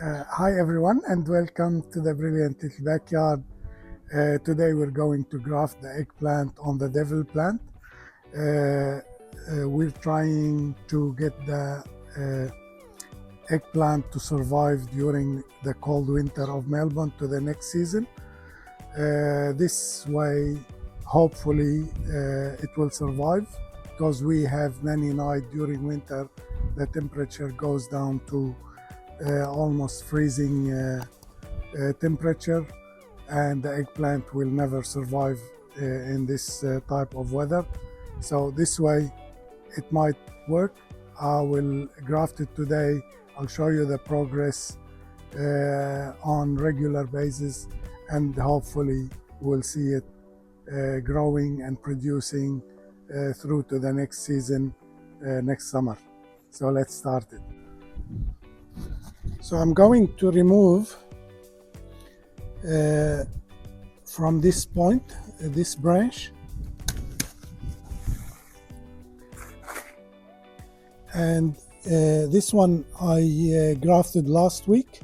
Hi everyone and welcome to the Brilliant Little Backyard. Today we're going to graft the eggplant on the devil plant. We're trying to get the eggplant to survive during the cold winter of Melbourne to the next season. This way, hopefully, it will survive because we have many nights during winter the temperature goes down to almost freezing temperature, and the eggplant will never survive in this type of weather. So this way it might work. I will graft it today. I'll show you the progress on regular basis, and hopefully we'll see it growing and producing through to the next season, next summer. So let's start it. So I'm going to remove from this point, this branch, and this one I grafted last week,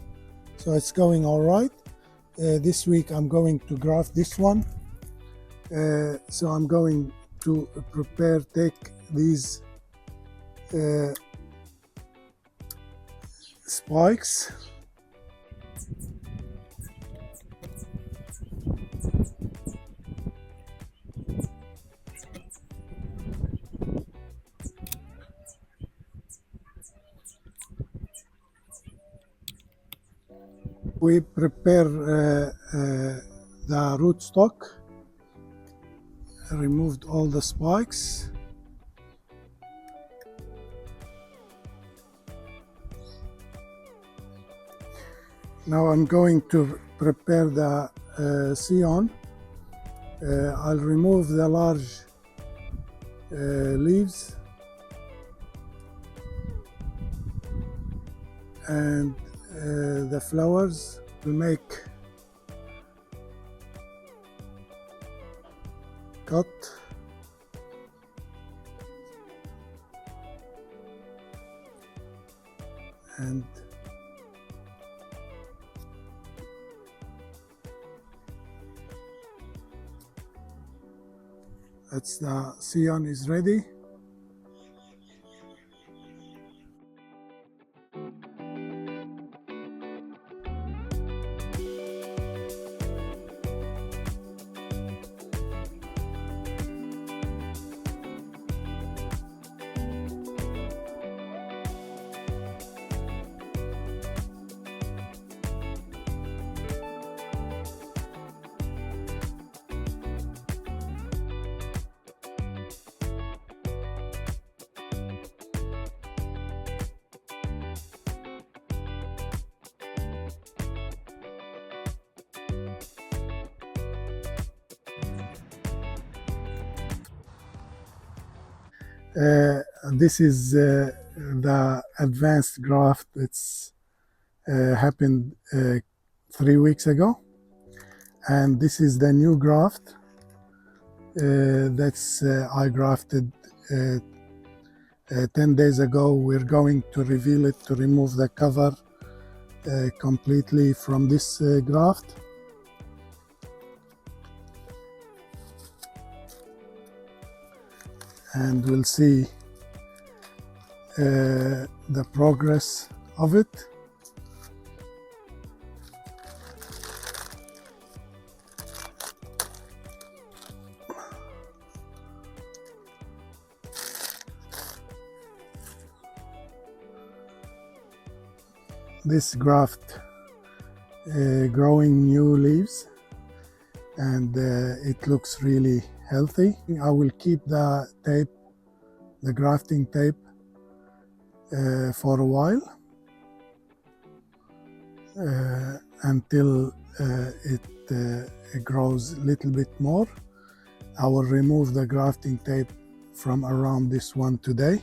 so it's going all right. This week I'm going to graft this one. So I'm going to take these spikes we prepare the rootstock, removed all the spikes. Now I'm going to prepare the scion. I'll remove the large leaves and the flowers will make cut and that's the scion is ready. This is the advanced graft. It's happened 3 weeks ago, and this is the new graft that's I grafted 10 days ago. We're going to reveal it to remove the cover completely from this graft. And we'll see the progress of it. This graft growing new leaves, and it looks really healthy. I will keep the tape, the grafting tape, for a while until it grows a little bit more. I will remove the grafting tape from around this one today.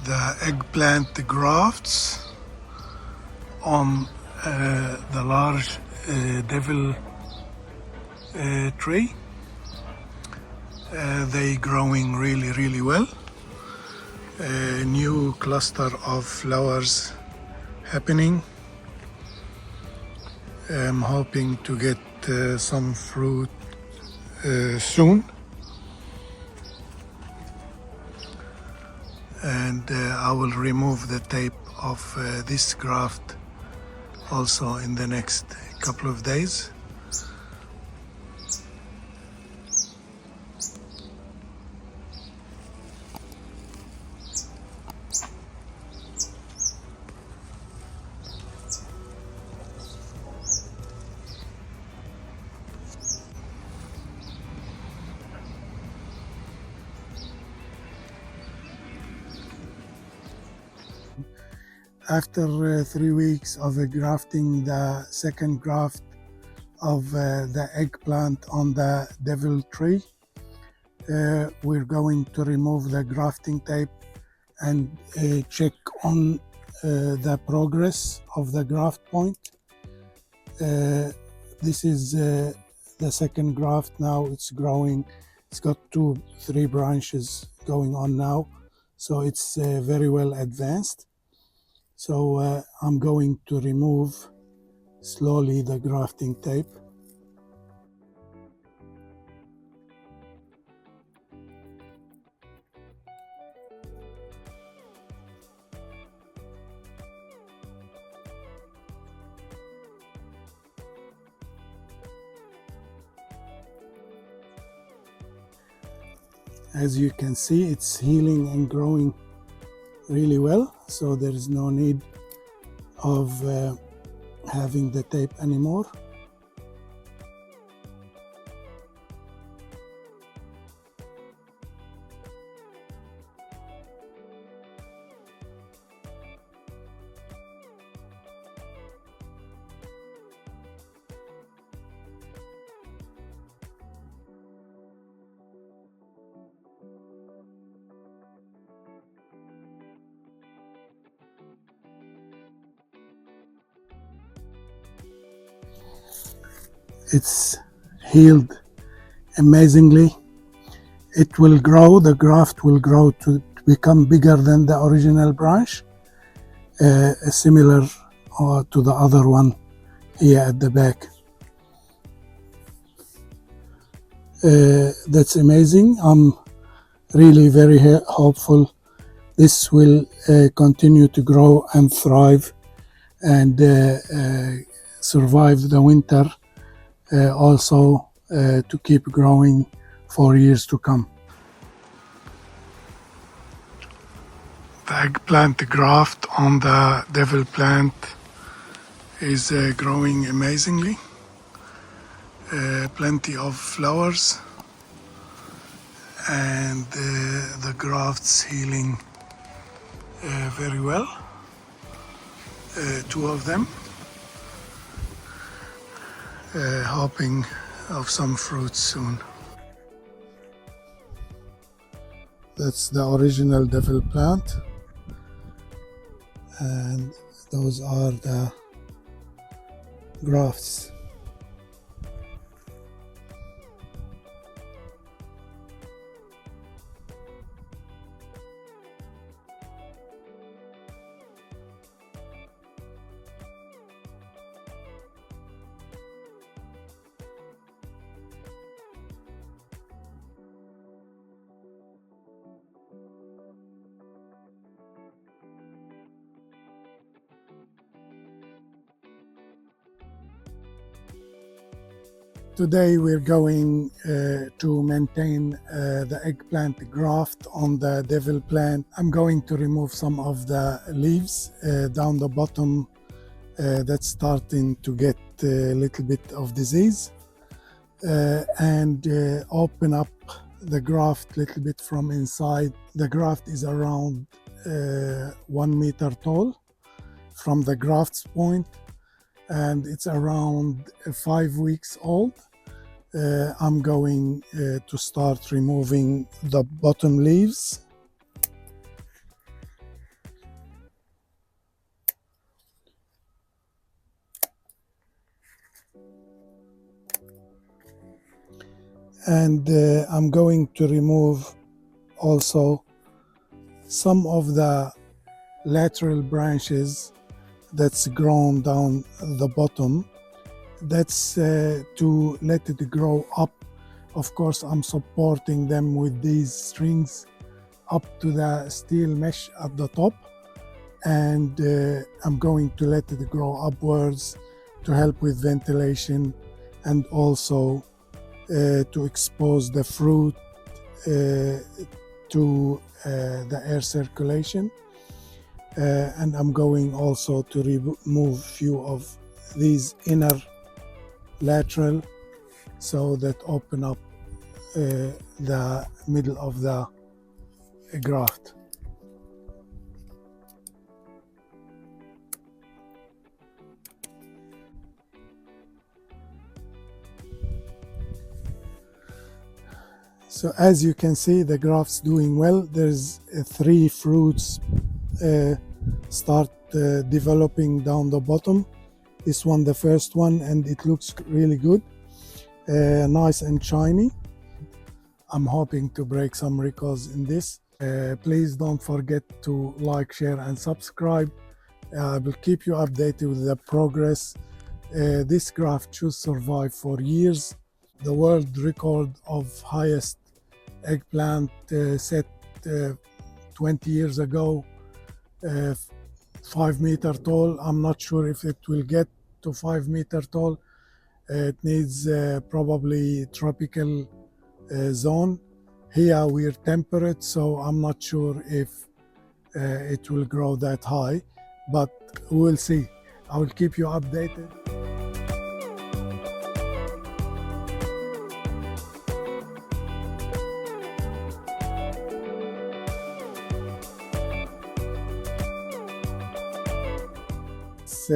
the eggplant grafts on the large devil tree. They growing really well. A new cluster of flowers happening. I'm hoping to get some fruit soon. And I will remove the tape of this graft also in the next couple of days. After 3 weeks of grafting the second graft of the eggplant on the devil tree, we're going to remove the grafting tape and check on the progress of the graft point. This is the second graft now. It's growing. It's got 2-3 branches going on now, so it's very well advanced. So I'm going to remove slowly the grafting tape. As you can see, it's healing and growing really well, so there is no need of having the tape anymore. It's healed amazingly. It will grow, the graft will grow to become bigger than the original branch, similar to the other one here at the back. That's amazing. I'm really very hopeful this will continue to grow and thrive and survive the winter, also to keep growing for years to come. The eggplant graft on the devil plant is growing amazingly. Plenty of flowers, and the grafts healing very well. 2 of them. Hoping of some fruit soon. That's the original devil plant, and those are the grafts. Today we're going to maintain the eggplant graft on the devil plant. I'm going to remove some of the leaves down the bottom that's starting to get a little bit of disease, and open up the graft a little bit from inside. The graft is around 1 meter tall from the graft's point, and it's around 5 weeks old. I'm going to start removing the bottom leaves. And I'm going to remove also some of the lateral branches that's grown down the bottom. That's to let it grow up. Of course, I'm supporting them with these strings up to the steel mesh at the top, and I'm going to let it grow upwards to help with ventilation, and also to expose the fruit to the air circulation. And I'm going also to remove few of these inner lateral, so that open up the middle of the graft. So as you can see, the graft's doing well. There's 3 fruits start developing down the bottom. This one, the first one, and it looks really good, nice and shiny. I'm hoping to break some records in this. Please don't forget to like, share, and subscribe. I will keep you updated with the progress. This graft should survive for years. The world record of highest eggplant set 20 years ago, 5 meter tall. I'm not sure if it will get to 5 meter tall. It needs probably tropical zone. Here we're temperate, so I'm not sure if it will grow that high, but we'll see. I will keep you updated. It's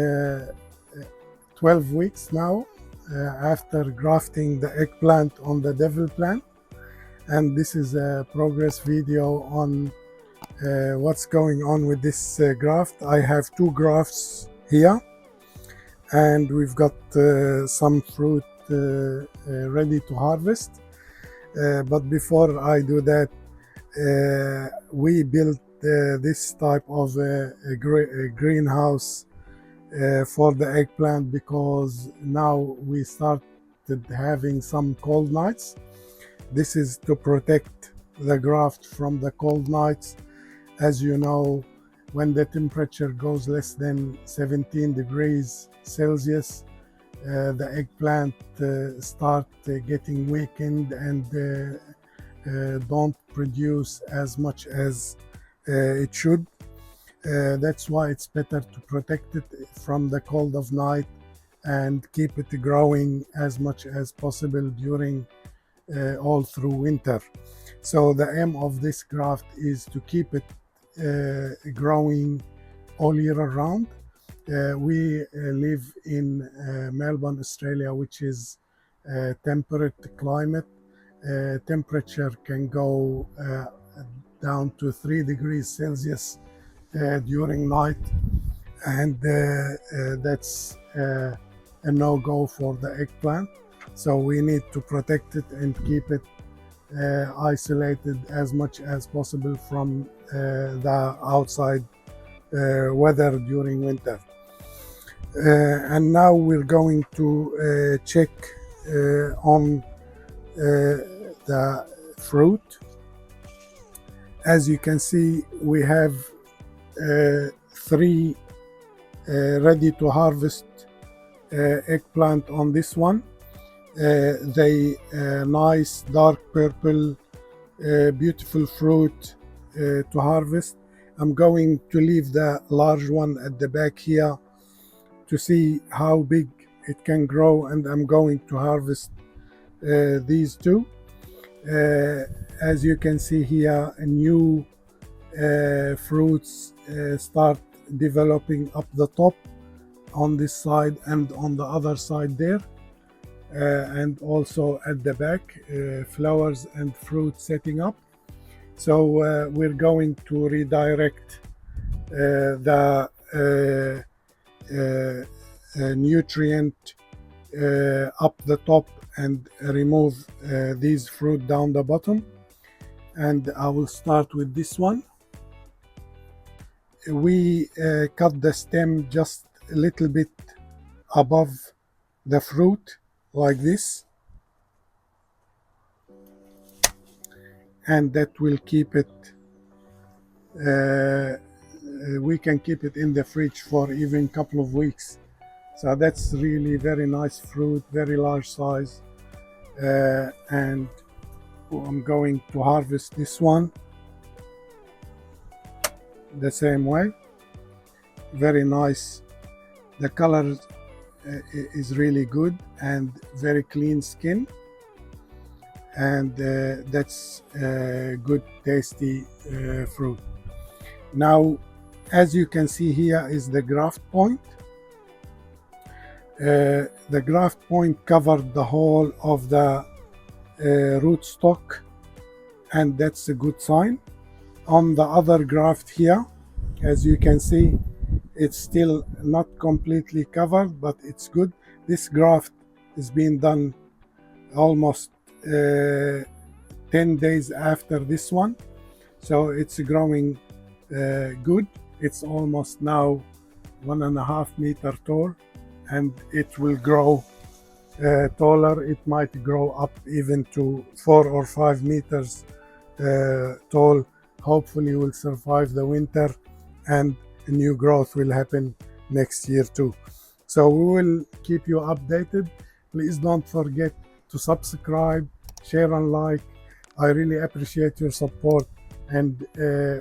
12 weeks now after grafting the eggplant on the devil plant, and this is a progress video on what's going on with this graft. I have 2 grafts here, and we've got some fruit ready to harvest. But before I do that, we built this type of a greenhouse for the eggplant, because now we started having some cold nights. This is to protect the graft from the cold nights. As you know, when the temperature goes less than 17 degrees Celsius, the eggplant start getting weakened and don't produce as much as it should. That's why it's better to protect it from the cold of night and keep it growing as much as possible during all through winter. So the aim of this graft is to keep it growing all year around. We live in Melbourne, Australia, which is temperate climate. Temperature can go down to 3 degrees Celsius during night, and that's a no-go for the eggplant. So we need to protect it and keep it isolated as much as possible from the outside weather during winter. And now we're going to check on the fruit. As you can see, we have 3 ready to harvest eggplant on this one. They nice dark purple, beautiful fruit to harvest. I'm going to leave the large one at the back here to see how big it can grow, and I'm going to harvest these 2. As you can see here, new fruits start developing up the top on this side and on the other side there, and also at the back, flowers and fruit setting up. So we're going to redirect the nutrient up the top and remove these fruit down the bottom. And I will start with this one. We cut the stem just a little bit above the fruit like this, and that will keep it we can keep it in the fridge for even a couple of weeks. So that's really very nice fruit, very large size. And I'm going to harvest this one the same way. Very nice. The color is really good and very clean skin, and that's good tasty fruit. Now, as you can see, here is the graft point. The graft point covered the whole of the rootstock, and that's a good sign. On the other graft here, as you can see, it's still not completely covered, but it's good. This graft is being done almost 10 days after this one, so it's growing good. It's almost now 1.5 meters tall, and it will grow taller. It might grow up even to 4 or 5 meters tall. Hopefully will survive the winter, and new growth will happen next year too. So we will keep you updated. Please don't forget to subscribe, share and like. I really appreciate your support, and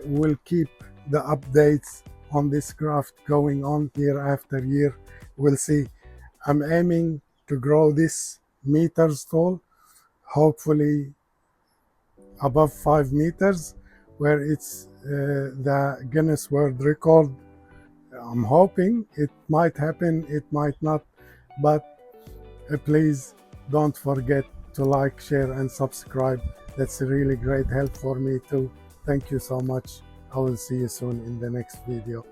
we'll keep the updates on this craft going on year after year. We'll see. I'm aiming to grow this meters tall, hopefully above 5 meters, where it's the Guinness World Record. I'm hoping it might happen, it might not, but please don't forget to like, share and subscribe. That's a really great help for me too. Thank you so much. I will see you soon in the next video.